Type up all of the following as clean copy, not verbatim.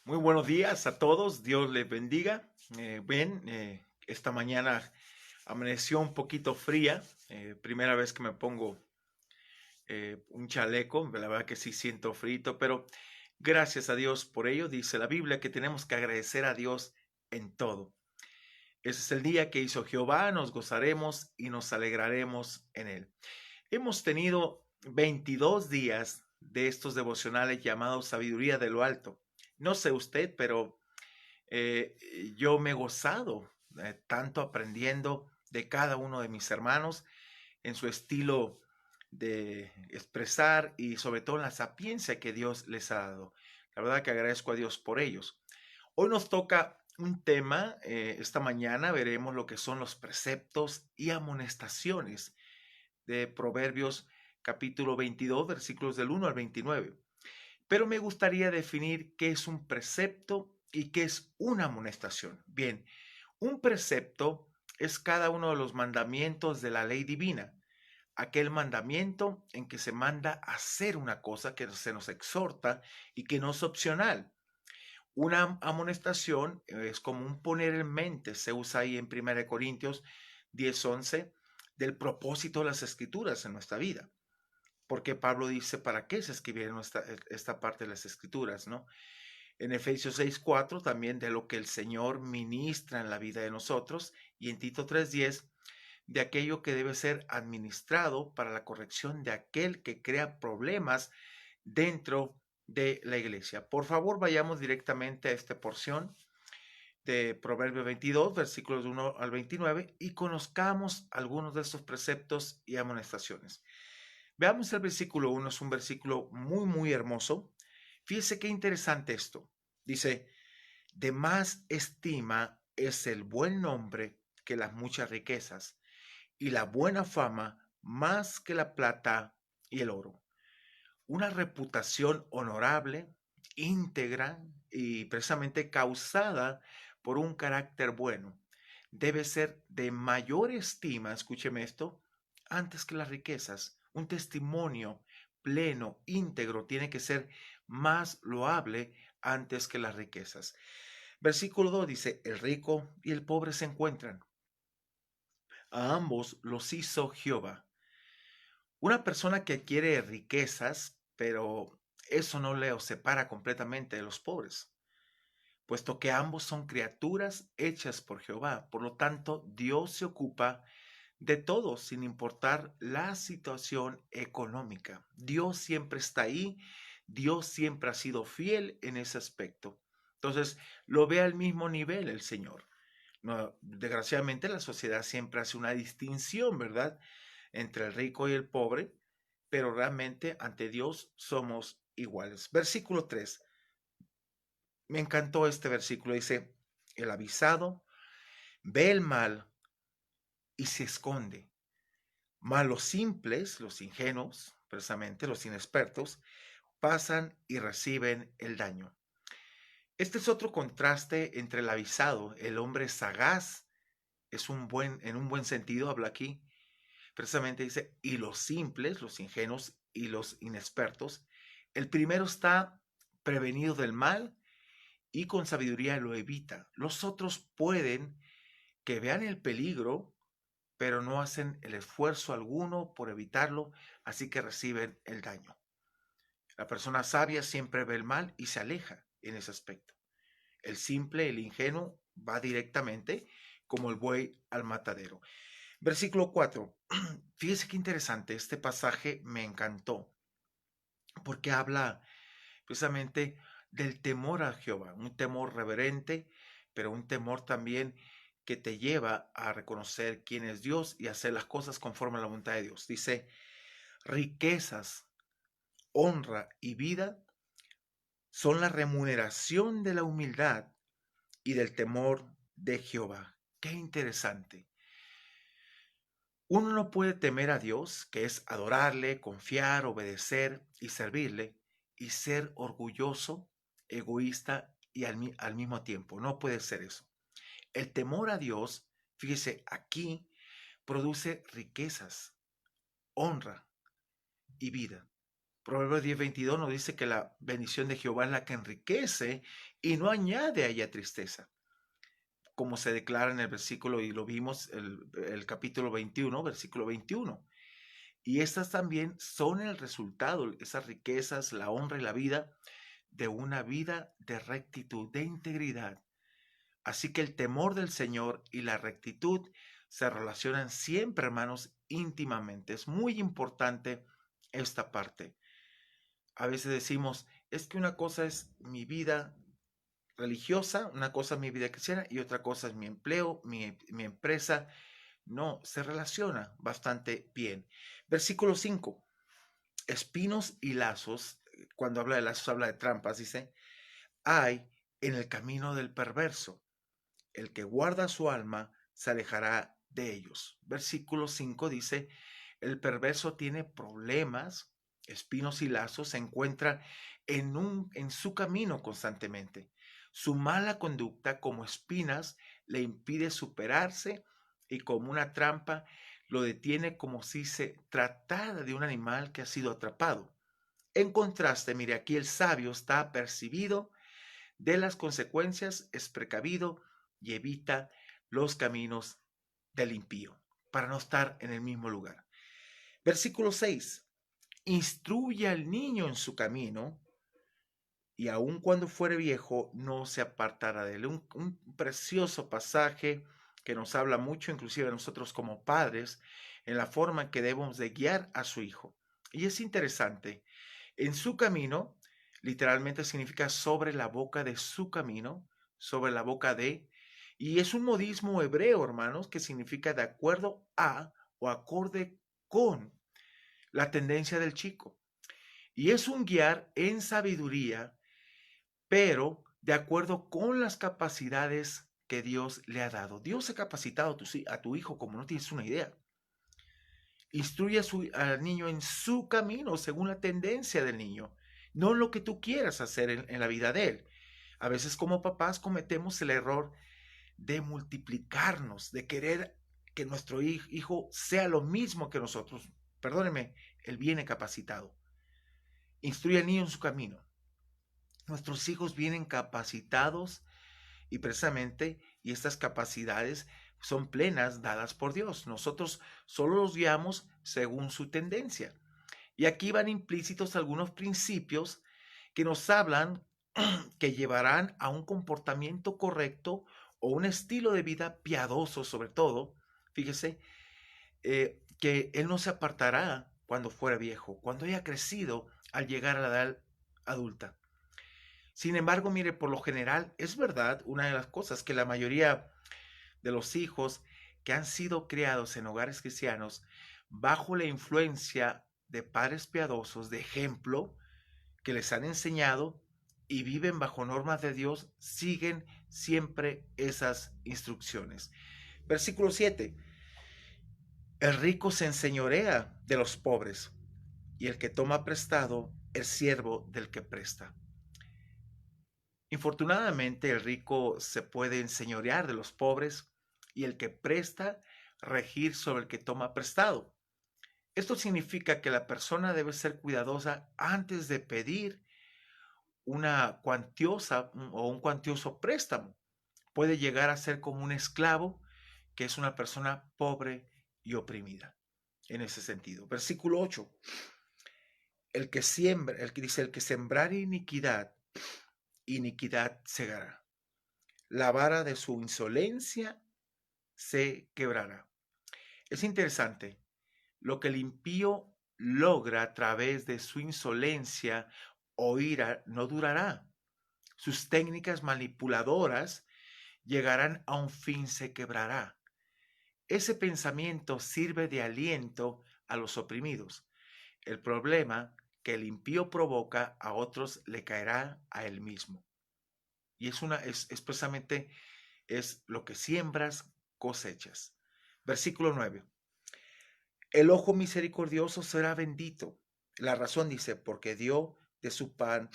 Muy buenos días a todos, Dios les bendiga. Esta mañana amaneció un poquito fría, primera vez que me pongo un chaleco, la verdad que sí siento frito, pero gracias a Dios por ello, dice la Biblia que tenemos que agradecer a Dios en todo. Ese es el día que hizo Jehová, nos gozaremos y nos alegraremos en él. Hemos tenido 22 días de estos devocionales llamados Sabiduría de lo Alto. No sé usted, pero yo me he gozado tanto aprendiendo de cada uno de mis hermanos en su estilo de expresar y sobre todo en la sapiencia que Dios les ha dado. La verdad que agradezco a Dios por ellos. Hoy nos toca un tema, esta mañana veremos lo que son los preceptos y amonestaciones de Proverbios capítulo 22, versículos del 1 al 29. Pero me gustaría definir qué es un precepto y qué es una amonestación. Bien, un precepto es cada uno de los mandamientos de la ley divina, aquel mandamiento en que se manda a hacer una cosa que se nos exhorta y que no es opcional. Una amonestación es como un poner en mente, se usa ahí en 1 Corintios 10:11, del propósito de las escrituras en nuestra vida. Porque Pablo dice, ¿para qué se escribieron esta parte de las escrituras, no? En Efesios 6:4 también de lo que el Señor ministra en la vida de nosotros, y en Tito 3:10 de aquello que debe ser administrado para la corrección de aquel que crea problemas dentro de la iglesia. Por favor, vayamos directamente a esta porción de Proverbios 22, versículos 1 al 29, y conozcamos algunos de estos preceptos y amonestaciones. Veamos el versículo 1, es un versículo muy hermoso. Fíjese qué interesante esto. Dice, de más estima es el buen nombre que las muchas riquezas, y la buena fama más que la plata y el oro. Una reputación honorable, íntegra y precisamente causada por un carácter bueno debe ser de mayor estima, escúcheme esto, antes que las riquezas. Un testimonio pleno, íntegro, tiene que ser más loable antes que las riquezas. Versículo 2 dice, el rico y el pobre se encuentran. A ambos los hizo Jehová. Una persona que quiere riquezas, pero eso no le separa completamente de los pobres, puesto que ambos son criaturas hechas por Jehová. Por lo tanto, Dios se ocupa de todos, sin importar la situación económica. Dios siempre está ahí, Dios siempre ha sido fiel en ese aspecto. Entonces, lo ve al mismo nivel el Señor. No, desgraciadamente la sociedad siempre hace una distinción, ¿verdad?, entre el rico y el pobre, pero realmente ante Dios somos iguales. Versículo 3. Me encantó este versículo. Dice, el avisado ve el mal y se esconde. Mas los simples, los ingenuos, precisamente los inexpertos, pasan y reciben el daño. Este es otro contraste entre el avisado, el hombre sagaz, es en un buen sentido, habla aquí, precisamente dice, y los simples, los ingenuos y los inexpertos. El primero está prevenido del mal y con sabiduría lo evita. Los otros pueden que vean el peligro, pero no hacen el esfuerzo alguno por evitarlo, así que reciben el daño. La persona sabia siempre ve el mal y se aleja en ese aspecto. El simple, el ingenuo, va directamente como el buey al matadero. Versículo 4. Fíjese qué interesante, este pasaje me encantó, porque habla precisamente del temor a Jehová, un temor reverente, pero un temor también que te lleva a reconocer quién es Dios y hacer las cosas conforme a la voluntad de Dios. Dice, riquezas, honra y vida son la remuneración de la humildad y del temor de Jehová. Qué interesante. Uno no puede temer a Dios, que es adorarle, confiar, obedecer y servirle, y ser orgulloso, egoísta y al mismo tiempo. No puede ser eso. El temor a Dios, fíjese, aquí produce riquezas, honra y vida. Proverbios 10:22 nos dice que la bendición de Jehová es la que enriquece y no añade a ella tristeza, como se declara en el versículo, y lo vimos, el capítulo 21, versículo 21. Y estas también son el resultado, esas riquezas, la honra y la vida, de una vida de rectitud, de integridad. Así que el temor del Señor y la rectitud se relacionan siempre, hermanos, íntimamente. Es muy importante esta parte. A veces decimos, es que una cosa es mi vida religiosa, una cosa es mi vida cristiana y otra cosa es mi empleo, mi empresa. No, se relaciona bastante bien. Versículo 5. Espinos y lazos, cuando habla de lazos habla de trampas, dice, hay en el camino del perverso. El que guarda su alma se alejará de ellos. Versículo 5 dice, el perverso tiene problemas, espinos y lazos, se encuentra en su camino constantemente. Su mala conducta como espinas le impide superarse y como una trampa lo detiene como si se tratara de un animal que ha sido atrapado. En contraste, mire, aquí el sabio está apercibido de las consecuencias, es precavido y evita los caminos del impío, para no estar en el mismo lugar. Versículo 6. Instruye al niño en su camino, y aun cuando fuere viejo, no se apartará de él. Un precioso pasaje que nos habla mucho, inclusive a nosotros como padres, en la forma en que debemos de guiar a su hijo. Y es interesante, en su camino, literalmente significa sobre la boca de su camino, sobre la boca de, y es un modismo hebreo, hermanos, que significa de acuerdo a o acorde con la tendencia del chico. Y es un guiar en sabiduría, pero de acuerdo con las capacidades que Dios le ha dado. Dios ha capacitado a tu hijo como no tienes una idea. Instruye al niño en su camino según la tendencia del niño, no lo que tú quieras hacer en la vida de él. A veces como papás cometemos el error de multiplicarnos, de querer que nuestro hijo sea lo mismo que nosotros. Perdóneme, él viene capacitado. Instruye al niño en su camino. Nuestros hijos vienen capacitados y precisamente, y estas capacidades son plenas dadas por Dios. Nosotros solo los guiamos según su tendencia. Y aquí van implícitos algunos principios que nos hablan que llevarán a un comportamiento correcto o un estilo de vida piadoso, sobre todo. Fíjese, que él no se apartará cuando fuera viejo, cuando haya crecido al llegar a la edad adulta. Sin embargo, mire, por lo general, es verdad, una de las cosas que la mayoría de los hijos que han sido criados en hogares cristianos bajo la influencia de padres piadosos, de ejemplo, que les han enseñado y viven bajo normas de Dios, siguen siempre esas instrucciones. Versículo 7. El rico se enseñorea de los pobres, y el que toma prestado es siervo del que presta. Infortunadamente, el rico se puede enseñorear de los pobres y el que presta regir sobre el que toma prestado. Esto significa que la persona debe ser cuidadosa antes de pedir una cuantiosa o un cuantioso préstamo. Puede llegar a ser como un esclavo, que es una persona pobre y oprimida. En ese sentido. Versículo 8. El que siembra, el que dice, el que sembrar iniquidad, iniquidad segará. La vara de su insolencia se quebrará. Es interesante lo que el impío logra a través de su insolencia o ira no durará. Sus técnicas manipuladoras llegarán a un fin, se quebrará. Ese pensamiento sirve de aliento a los oprimidos. El problema que el impío provoca a otros le caerá a él mismo. Y es precisamente es lo que siembras, cosechas. Versículo 9. El ojo misericordioso será bendito. La razón dice, porque dio de su pan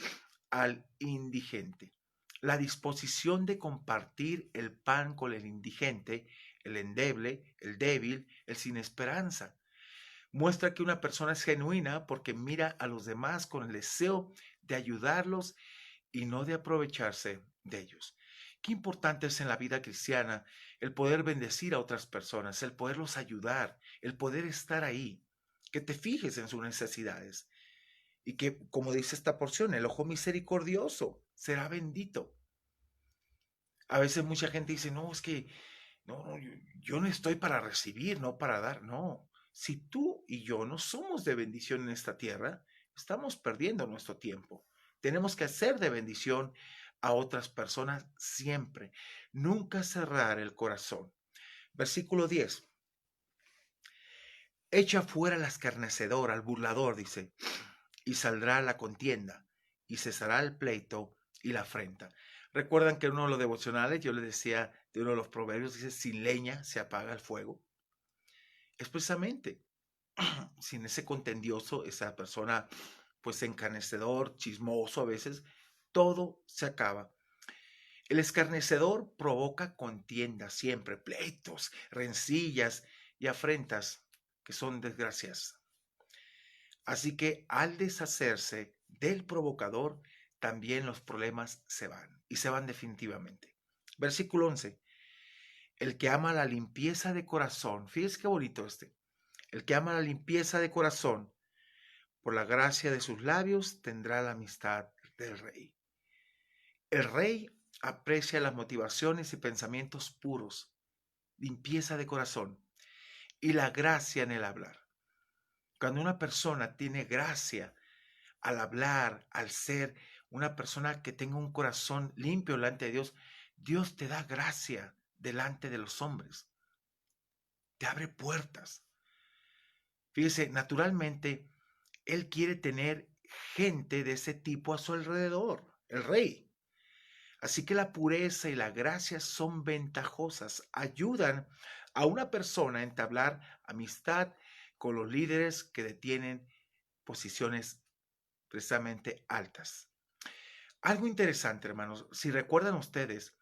al indigente. La disposición de compartir el pan con el indigente, el endeble, el débil, el sin esperanza. Muestra que una persona es genuina porque mira a los demás con el deseo de ayudarlos y no de aprovecharse de ellos. Qué importante es en la vida cristiana el poder bendecir a otras personas, el poderlos ayudar, el poder estar ahí, que te fijes en sus necesidades y que, como dice esta porción, el ojo misericordioso será bendito. A veces mucha gente dice, no, es que no, yo no estoy para recibir, no para dar. No, si tú y yo no somos de bendición en esta tierra, estamos perdiendo nuestro tiempo. Tenemos que hacer de bendición a otras personas siempre. Nunca cerrar el corazón. Versículo 10. Echa fuera al escarnecedor, al burlador, dice, y saldrá la contienda, y cesará el pleito y la afrenta. Recuerdan que en uno de los devocionales yo les decía de uno de los proverbios, dice, sin leña se apaga el fuego. Es precisamente sin ese contendioso, esa persona pues encarnecedor, chismoso a veces, todo se acaba. El escarnecedor provoca contienda siempre, pleitos, rencillas y afrentas que son desgracias. Así que al deshacerse del provocador, también los problemas se van y se van definitivamente. Versículo 11. El que ama la limpieza de corazón, fíjese qué bonito este. El que ama la limpieza de corazón, por la gracia de sus labios, tendrá la amistad del rey. El rey aprecia las motivaciones y pensamientos puros, limpieza de corazón y la gracia en el hablar. Cuando una persona tiene gracia al hablar, al ser una persona que tenga un corazón limpio delante de Dios, Dios te da gracia delante de los hombres, te abre puertas. Fíjese, naturalmente, Él quiere tener gente de ese tipo a su alrededor, el rey. Así que la pureza y la gracia son ventajosas, ayudan a una persona a entablar amistad con los líderes que detienen posiciones precisamente altas. Algo interesante, hermanos, si recuerdan ustedes,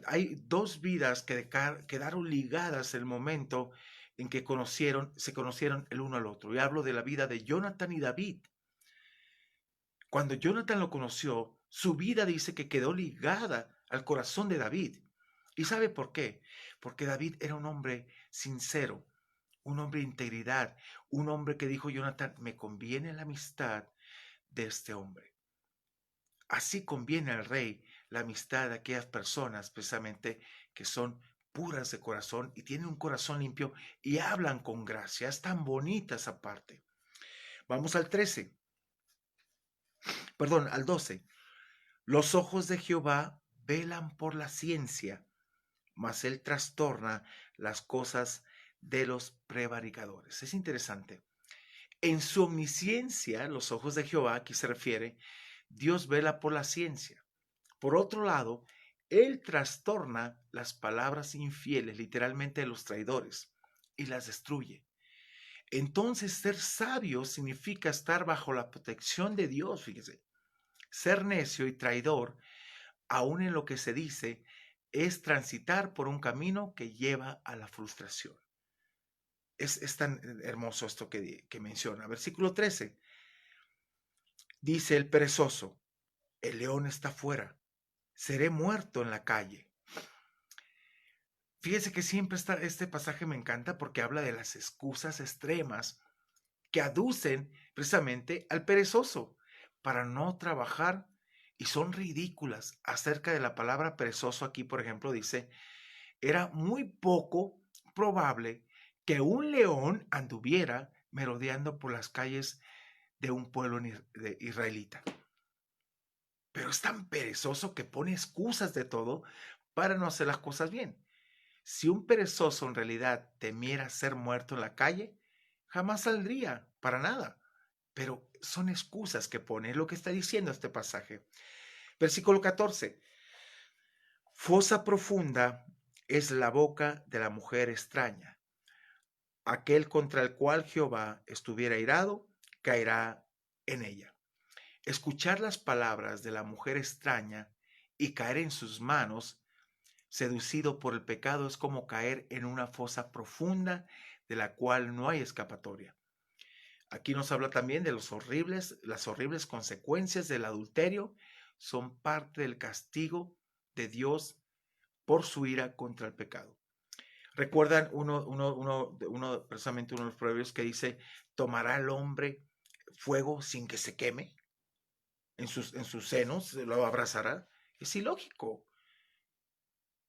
hay dos vidas que quedaron ligadas en el momento en que se conocieron el uno al otro. Y hablo de la vida de Jonathan y David. Cuando Jonathan lo conoció, su vida dice que quedó ligada al corazón de David. ¿Y sabe por qué? Porque David era un hombre sincero, un hombre de integridad, un hombre que dijo Jonathan, me conviene la amistad de este hombre. Así conviene al rey la amistad de aquellas personas precisamente que son puras de corazón y tienen un corazón limpio y hablan con gracia. Es tan bonita esa parte. Vamos al 13. Perdón, al 12. Los ojos de Jehová velan por la ciencia, mas él trastorna las cosas de los prevaricadores. Es interesante. En su omnisciencia, los ojos de Jehová, aquí se refiere, Dios vela por la ciencia. Por otro lado, él trastorna las palabras infieles, literalmente de los traidores, y las destruye. Entonces, ser sabio significa estar bajo la protección de Dios, fíjese. Ser necio y traidor, aun en lo que se dice, es transitar por un camino que lleva a la frustración. Es tan hermoso esto que menciona. Versículo 13. Dice el perezoso, el león está fuera, seré muerto en la calle. Fíjese que siempre este pasaje me encanta porque habla de las excusas extremas que aducen precisamente al perezoso para no trabajar y son ridículas. Acerca de la palabra perezoso aquí, por ejemplo, dice, era muy poco probable que un león anduviera merodeando por las calles de un pueblo israelita. Pero es tan perezoso que pone excusas de todo para no hacer las cosas bien. Si un perezoso en realidad temiera ser muerto en la calle, jamás saldría para nada. Pero son excusas que pone, es lo que está diciendo este pasaje. Versículo 14. Fosa profunda es la boca de la mujer extraña. Aquel contra el cual Jehová estuviera irado, caerá en ella. Escuchar las palabras de la mujer extraña y caer en sus manos, seducido por el pecado, es como caer en una fosa profunda de la cual no hay escapatoria. Aquí nos habla también de las horribles consecuencias del adulterio, son parte del castigo de Dios por su ira contra el pecado. ¿Recuerdan precisamente uno de los proverbios que dice, tomará el hombre fuego sin que se queme? En sus senos lo abrazará. Es ilógico.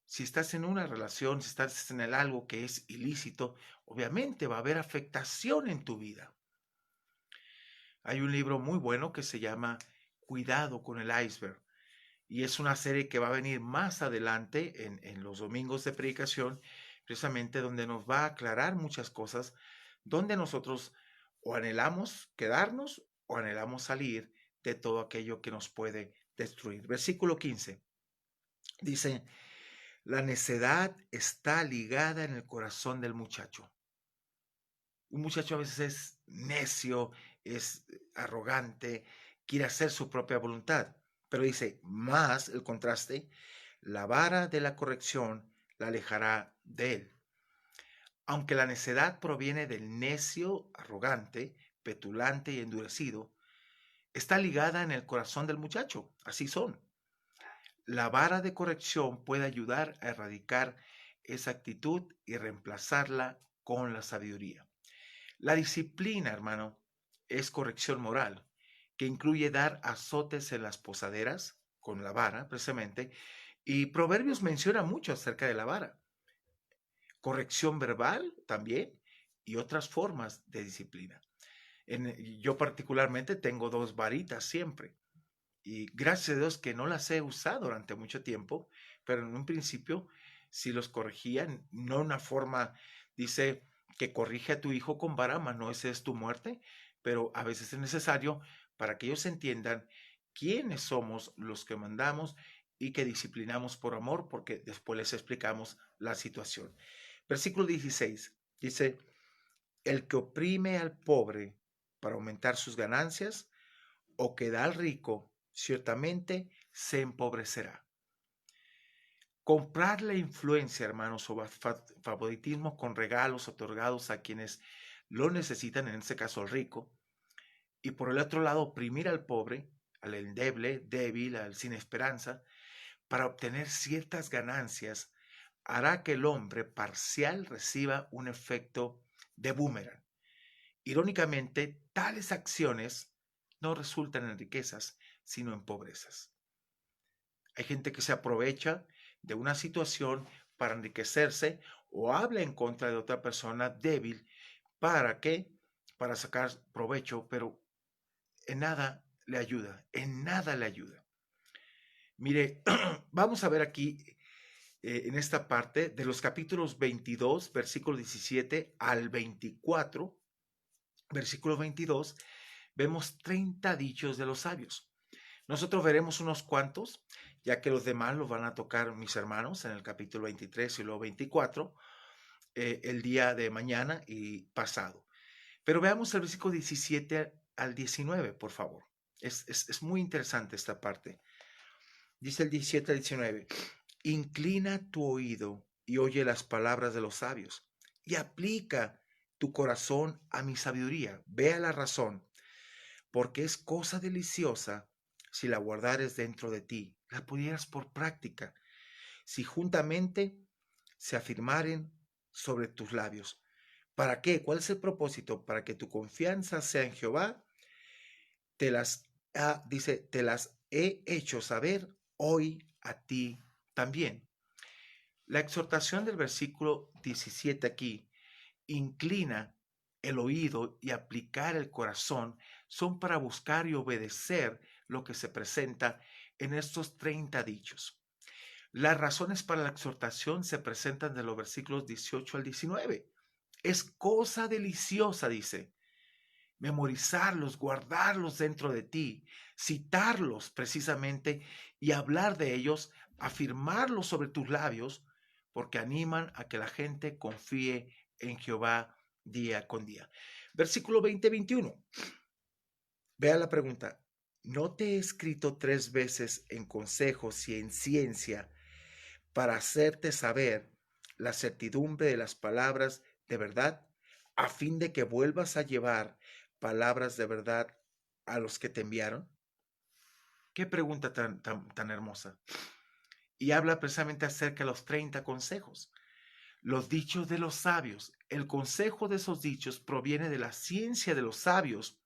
Si estás en una relación, si estás en algo que es ilícito, obviamente va a haber afectación en tu vida. Hay un libro muy bueno que se llama Cuidado con el iceberg. Y es una serie que va a venir más adelante en los domingos de predicación, precisamente donde nos va a aclarar muchas cosas, donde nosotros o anhelamos quedarnos o anhelamos salir de todo aquello que nos puede destruir. Versículo 15 dice, la necedad está ligada en el corazón del muchacho. Un muchacho a veces es necio, es arrogante, quiere hacer su propia voluntad. Pero dice, más el contraste, la vara de la corrección la alejará de él. Aunque la necedad proviene del necio, arrogante, petulante y endurecido, está ligada en el corazón del muchacho. Así son. La vara de corrección puede ayudar a erradicar esa actitud y reemplazarla con la sabiduría. La disciplina, hermano, es corrección moral, que incluye dar azotes en las posaderas, con la vara, precisamente, y Proverbios menciona mucho acerca de la vara. Corrección verbal también y otras formas de disciplina. Yo particularmente tengo 2 varitas siempre y gracias a Dios que no las he usado durante mucho tiempo, pero en un principio sí los corregía, no una forma, dice que corrige a tu hijo con vara, mas no esa es tu muerte, pero a veces es necesario para que ellos entiendan quiénes somos los que mandamos y que disciplinamos por amor, porque después les explicamos la situación. Versículo 16 dice, el que oprime al pobre para aumentar sus ganancias o que da al rico, ciertamente se empobrecerá. Comprar la influencia, hermanos, o favoritismo con regalos otorgados a quienes lo necesitan, en este caso al rico, y por el otro lado oprimir al pobre, al endeble, débil, al sin esperanza, para obtener ciertas ganancias, hará que el hombre parcial reciba un efecto de boomerang. Irónicamente, tales acciones no resultan en riquezas, sino en pobrezas. Hay gente que se aprovecha de una situación para enriquecerse o habla en contra de otra persona débil. ¿Para qué? Para sacar provecho, pero en nada le ayuda, en nada le ayuda. Mire, vamos a ver aquí en esta parte de los capítulos 22, versículo 17 al 24, versículo 22, vemos 30 dichos de los sabios. Nosotros veremos unos cuantos, ya que los demás los van a tocar mis hermanos en el capítulo 23 y luego 24, el día de mañana y pasado. Pero veamos el versículo 17 al 19, por favor. Es muy interesante esta parte. Dice el 17 al 19, inclina tu oído y oye las palabras de los sabios y aplica tu corazón a mi sabiduría. Vea la razón, porque es cosa deliciosa si la guardares dentro de ti, la pudieras por práctica, si juntamente se afirmaren sobre tus labios. ¿Para qué? ¿Cuál es el propósito? Para que tu confianza sea en Jehová. Dice, te las he hecho saber hoy a ti también. La exhortación del versículo 17 aquí, inclina el oído y aplicar el corazón, son para buscar y obedecer lo que se presenta en estos 30 dichos. Las razones para la exhortación se presentan de los versículos 18 al 19. Es cosa deliciosa, dice, memorizarlos, guardarlos dentro de ti, citarlos precisamente y hablar de ellos, afirmarlos sobre tus labios, porque animan a que la gente confíe en Jehová día con día. Versículo 20-21. Vea la pregunta. ¿No te he escrito 3 veces en consejos y en ciencia para hacerte saber la certidumbre de las palabras de verdad? a fin de que vuelvas a llevar palabras de verdad a los que te enviaron? Qué pregunta tan hermosa. Y habla precisamente acerca de los 30 consejos. Los dichos de los sabios. El consejo de esos dichos proviene de la ciencia de los sabios,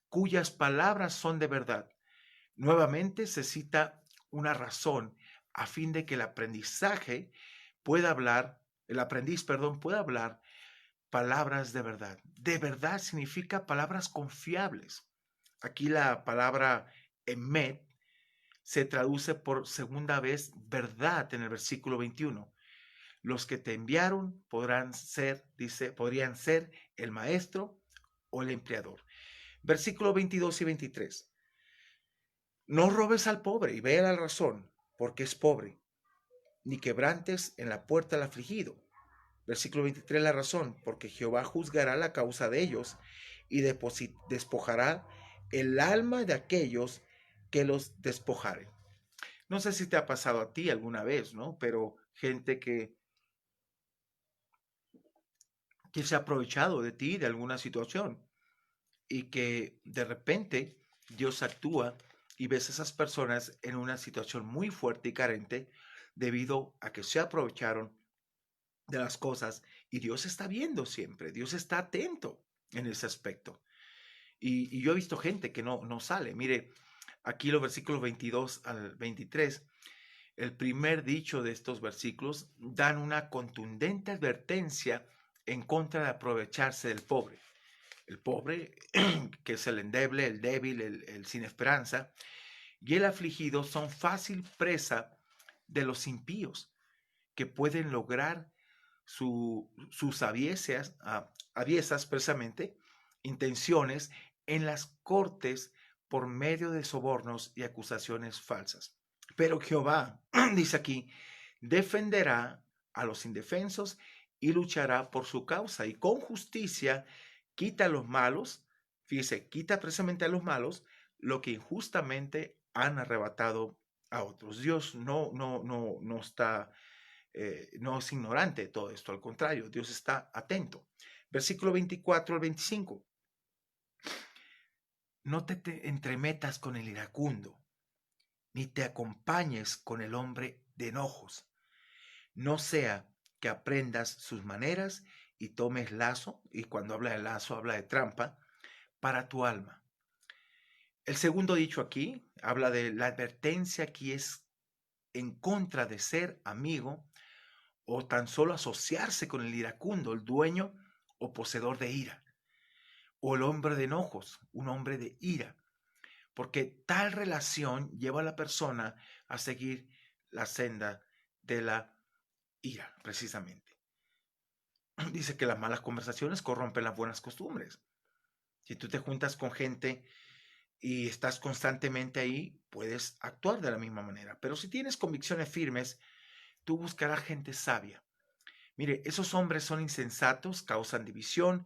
cuyas palabras son de verdad. Nuevamente se cita una razón a fin de que el aprendiz, perdón, pueda hablar palabras de verdad. De verdad significa palabras confiables. Aquí la palabra emet se traduce por segunda vez verdad en el versículo 21. Los que te enviaron podrían ser el maestro o el empleador. Versículo 22 y 23. No robes al pobre y ve a la razón, porque es pobre, ni quebrantes en la puerta al afligido. Versículo 23, la razón, porque Jehová juzgará la causa de ellos y despojará el alma de aquellos que los despojaren. No sé si te ha pasado a ti alguna vez, ¿no? Pero gente que se ha aprovechado de ti, de alguna situación, y que de repente Dios actúa y ves a esas personas en una situación muy fuerte y carente debido a que se aprovecharon de las cosas y Dios está viendo siempre, Dios está atento en ese aspecto. Y yo he visto gente que no sale. Mire, aquí los versículos 22 al 23, el primer dicho de estos versículos dan una contundente advertencia en contra de aprovecharse del pobre. El pobre, que es el endeble, el débil, el sin esperanza, y el afligido son fácil presa de los impíos, que pueden lograr sus aviesas precisamente, intenciones en las cortes por medio de sobornos y acusaciones falsas. Pero Jehová, dice aquí, defenderá a los indefensos y luchará por su causa y con justicia quita a los malos, fíjese, quita precisamente a los malos lo que injustamente han arrebatado a otros. Dios no está, no es ignorante de todo esto, al contrario, Dios está atento. Versículo 24 al 25. No te entremetas con el iracundo, ni te acompañes con el hombre de enojos. No sea que aprendas sus maneras y tomes lazo, y cuando habla de lazo habla de trampa, para tu alma. El segundo dicho aquí habla de la advertencia que es en contra de ser amigo o tan solo asociarse con el iracundo, el dueño o poseedor de ira, o el hombre de enojos, un hombre de ira, porque tal relación lleva a la persona a seguir la senda de la ira, precisamente. Dice que las malas conversaciones corrompen las buenas costumbres. Si tú te juntas con gente y estás constantemente ahí, puedes actuar de la misma manera. Pero si tienes convicciones firmes, tú buscarás gente sabia. Mire, esos hombres son insensatos, causan división,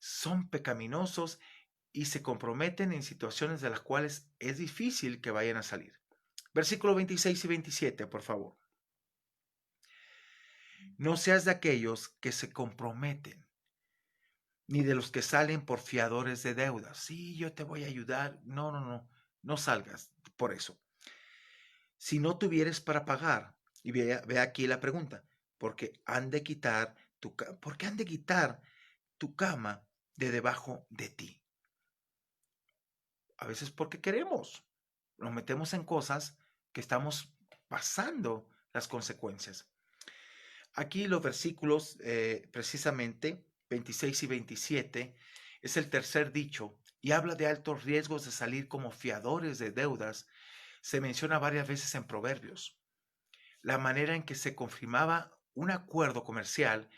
son pecaminosos y se comprometen en situaciones de las cuales es difícil que vayan a salir. Versículos 26 y 27, por favor. No seas de aquellos que se comprometen, ni de los que salen por fiadores de deudas. Sí, yo te voy a ayudar. No salgas por eso. Si no tuvieres para pagar, y ve aquí la pregunta, porque ¿por qué han de quitar tu cama de debajo de ti? A veces porque queremos. Nos metemos en cosas que estamos pasando las consecuencias. Aquí los versículos, precisamente 26 y 27, es el tercer dicho y habla de altos riesgos de salir como fiadores de deudas. Se menciona varias veces en Proverbios. La manera en que se confirmaba un acuerdo comercial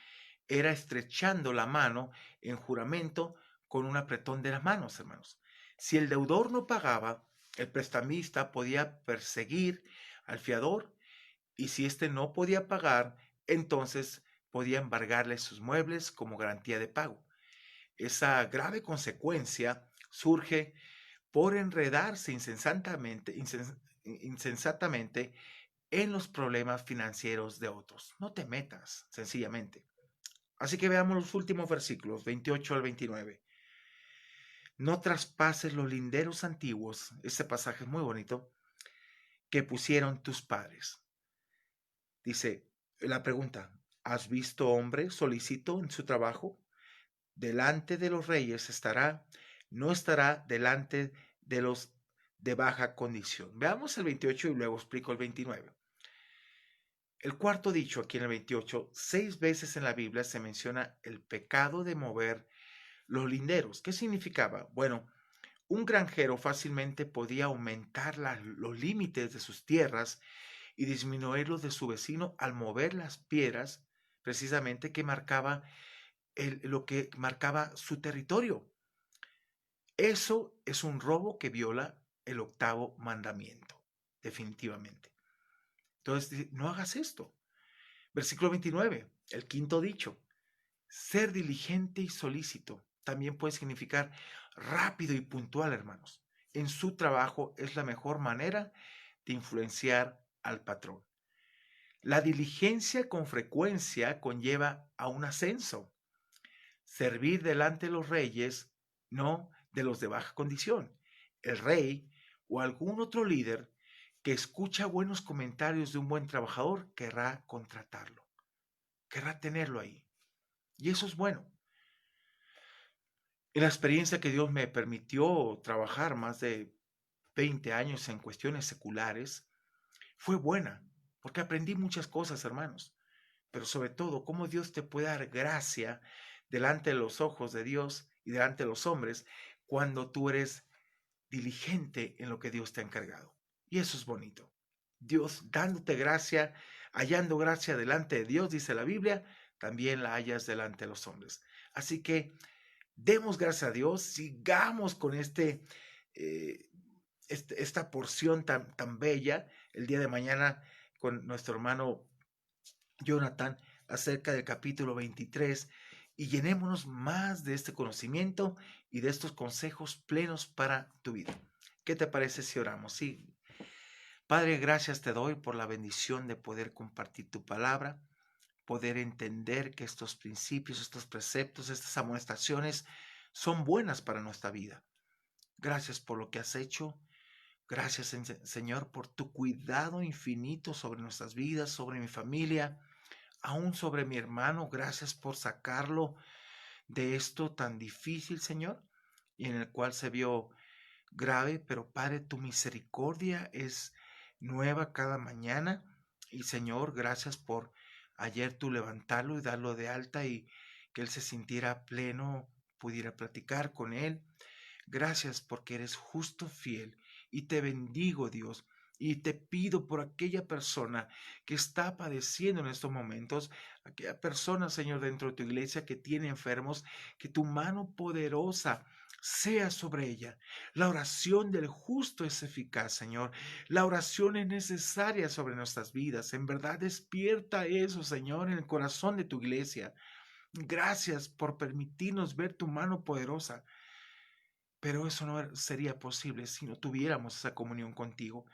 era estrechando la mano en juramento con un apretón de las manos, hermanos. Si el deudor no pagaba, el prestamista podía perseguir al fiador y si éste no podía pagar, entonces podía embargarle sus muebles como garantía de pago. Esa grave consecuencia surge por enredarse insensatamente en los problemas financieros de otros. No te metas, sencillamente. Así que veamos los últimos versículos, 28 al 29. No traspases los linderos antiguos, ese pasaje es muy bonito, que pusieron tus padres. Dice la pregunta, ¿has visto hombre solícito en su trabajo? Delante de los reyes estará, no estará delante de los de baja condición. Veamos el 28 y luego explico el 29. El cuarto dicho aquí en el 28, 6 veces en la Biblia se menciona el pecado de mover los linderos. ¿Qué significaba? Bueno, un granjero fácilmente podía aumentar los límites de sus tierras y disminuir los de su vecino al mover las piedras precisamente que marcaba lo que marcaba su territorio. Eso es un robo que viola el octavo mandamiento, definitivamente. Entonces, no hagas esto. Versículo 29, el quinto dicho. Ser diligente y solícito también puede significar rápido y puntual, hermanos. En su trabajo es la mejor manera de influenciar al patrón. La diligencia con frecuencia conlleva a un ascenso. Servir delante de los reyes, no de los de baja condición. El rey o algún otro líder que escucha buenos comentarios de un buen trabajador querrá contratarlo, querrá tenerlo ahí. Y eso es bueno. En la experiencia que Dios me permitió trabajar más de 20 años en cuestiones seculares, fue buena, porque aprendí muchas cosas, hermanos, pero sobre todo cómo Dios te puede dar gracia delante de los ojos de Dios y delante de los hombres cuando tú eres diligente en lo que Dios te ha encargado. Y eso es bonito. Dios dándote gracia, hallando gracia delante de Dios, dice la Biblia, también la hallas delante de los hombres. Así que demos gracias a Dios, sigamos con esta porción tan bella el día de mañana con nuestro hermano Jonathan acerca del capítulo 23 y llenémonos más de este conocimiento y de estos consejos plenos para tu vida. ¿Qué te parece si oramos? Sí. Padre, gracias te doy por la bendición de poder compartir tu palabra, poder entender que estos principios, estos preceptos, estas amonestaciones son buenas para nuestra vida. Gracias por lo que has hecho. Gracias, Señor, por tu cuidado infinito sobre nuestras vidas, sobre mi familia, aún sobre mi hermano. Gracias por sacarlo de esto tan difícil, Señor, y en el cual se vio grave, pero Padre, tu misericordia es nueva cada mañana. Y Señor, gracias por ayer tú levantarlo y darlo de alta y que él se sintiera pleno, pudiera platicar con él. Gracias porque eres justo, fiel, y te bendigo, Dios. Y te pido por aquella persona que está padeciendo en estos momentos, aquella persona, Señor, dentro de tu iglesia que tiene enfermos, que tu mano poderosa sea sobre ella. La oración del justo es eficaz, Señor. La oración es necesaria sobre nuestras vidas. En verdad, despierta eso, Señor, en el corazón de tu iglesia. Gracias por permitirnos ver tu mano poderosa. Pero eso no sería posible si no tuviéramos esa comunión contigo.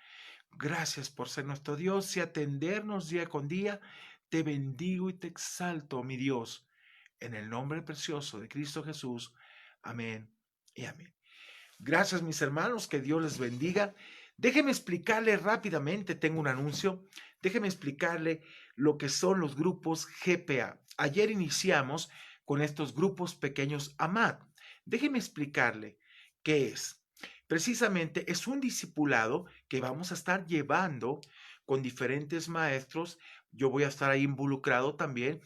Gracias por ser nuestro Dios y atendernos día con día. Te bendigo y te exalto, mi Dios, en el nombre precioso de Cristo Jesús. Amén y amén. Gracias, mis hermanos, que Dios les bendiga. Déjeme explicarle rápidamente, tengo un anuncio. Déjeme explicarle lo que son los grupos GPA. Ayer iniciamos con estos grupos pequeños AMAD. Déjeme explicarle qué es. Precisamente es un discipulado que vamos a estar llevando con diferentes maestros. Yo voy a estar ahí involucrado también,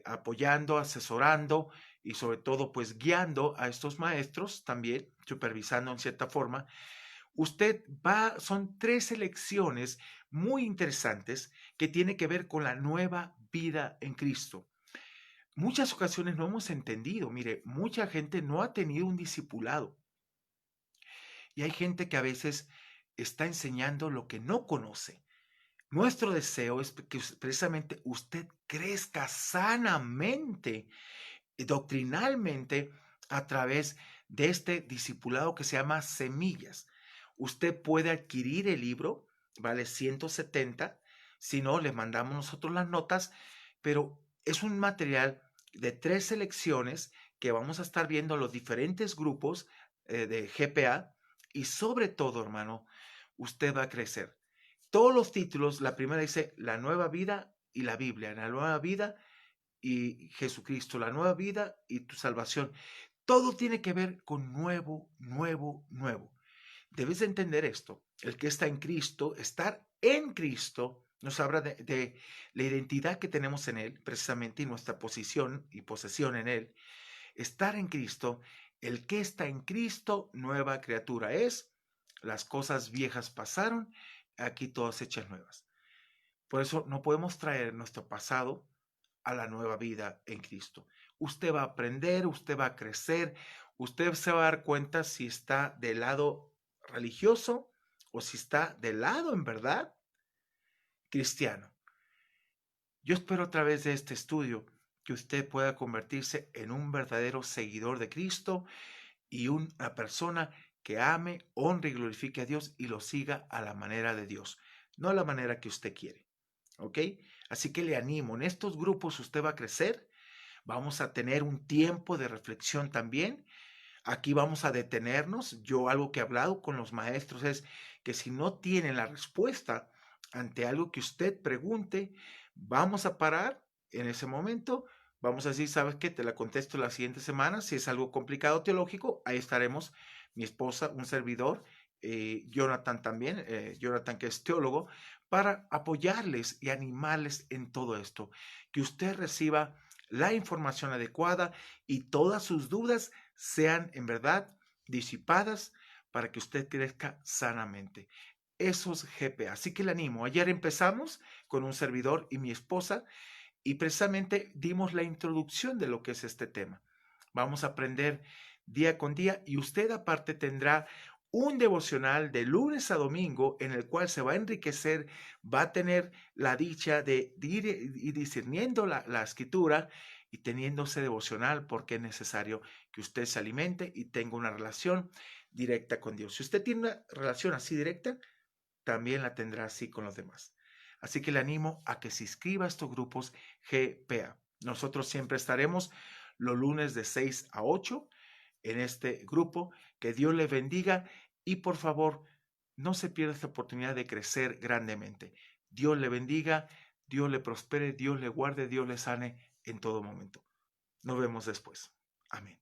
apoyando, asesorando y sobre todo pues guiando a estos maestros también, supervisando en cierta forma. Son 3 lecciones muy interesantes que tienen que ver con la nueva vida en Cristo. Muchas ocasiones no hemos entendido, mire, mucha gente no ha tenido un discipulado. Y hay gente que a veces está enseñando lo que no conoce. Nuestro deseo es que precisamente usted crezca sanamente, doctrinalmente, a través de este discipulado que se llama Semillas. Usted puede adquirir el libro, vale 170. Si no, le mandamos nosotros las notas, pero es un material de 3 selecciones que vamos a estar viendo los diferentes grupos de GPA y sobre todo, hermano, usted va a crecer. Todos los títulos, la primera dice la nueva vida y la Biblia, la nueva vida y Jesucristo, la nueva vida y tu salvación. Todo tiene que ver con nuevo, nuevo, nuevo. Debes de entender esto. El que está en Cristo, estar en Cristo, nos habla de la identidad que tenemos en Él, precisamente, y nuestra posición y posesión en Él. Estar en Cristo, el que está en Cristo, nueva criatura es. Las cosas viejas pasaron, aquí todas hechas nuevas. Por eso no podemos traer nuestro pasado a la nueva vida en Cristo. Usted va a aprender, usted va a crecer, usted se va a dar cuenta si está del lado religioso o si está del lado, en verdad, cristiano. Yo espero a través de este estudio que usted pueda convertirse en un verdadero seguidor de Cristo y una persona que ame, honre y glorifique a Dios y lo siga a la manera de Dios, no a la manera que usted quiere. ¿Ok? Así que le animo, en estos grupos usted va a crecer, vamos a tener un tiempo de reflexión también. Aquí vamos a detenernos. Yo algo que he hablado con los maestros es que si no tienen la respuesta ante algo que usted pregunte, vamos a parar en ese momento. Vamos a decir, ¿sabes qué? Te la contesto la siguiente semana. Si es algo complicado teológico, ahí estaremos mi esposa, un servidor, Jonathan también, Jonathan que es teólogo, para apoyarles y animarles en todo esto. Que usted reciba la información adecuada y todas sus dudas sean en verdad disipadas para que usted crezca sanamente. Eso es GPA. Así que le animo. Ayer empezamos con un servidor y mi esposa y precisamente dimos la introducción de lo que es este tema. Vamos a aprender día con día y usted aparte tendrá un devocional de lunes a domingo en el cual se va a enriquecer, va a tener la dicha de ir y discerniendo la escritura y teniéndose devocional porque es necesario que usted se alimente y tenga una relación directa con Dios. Si usted tiene una relación así directa, también la tendrá así con los demás. Así que le animo a que se inscriba a estos grupos GPA. Nosotros siempre estaremos los lunes de 6 a 8 en este grupo. Que Dios le bendiga y por favor, no se pierda esta oportunidad de crecer grandemente. Dios le bendiga, Dios le prospere, Dios le guarde, Dios le sane en todo momento. Nos vemos después. Amén.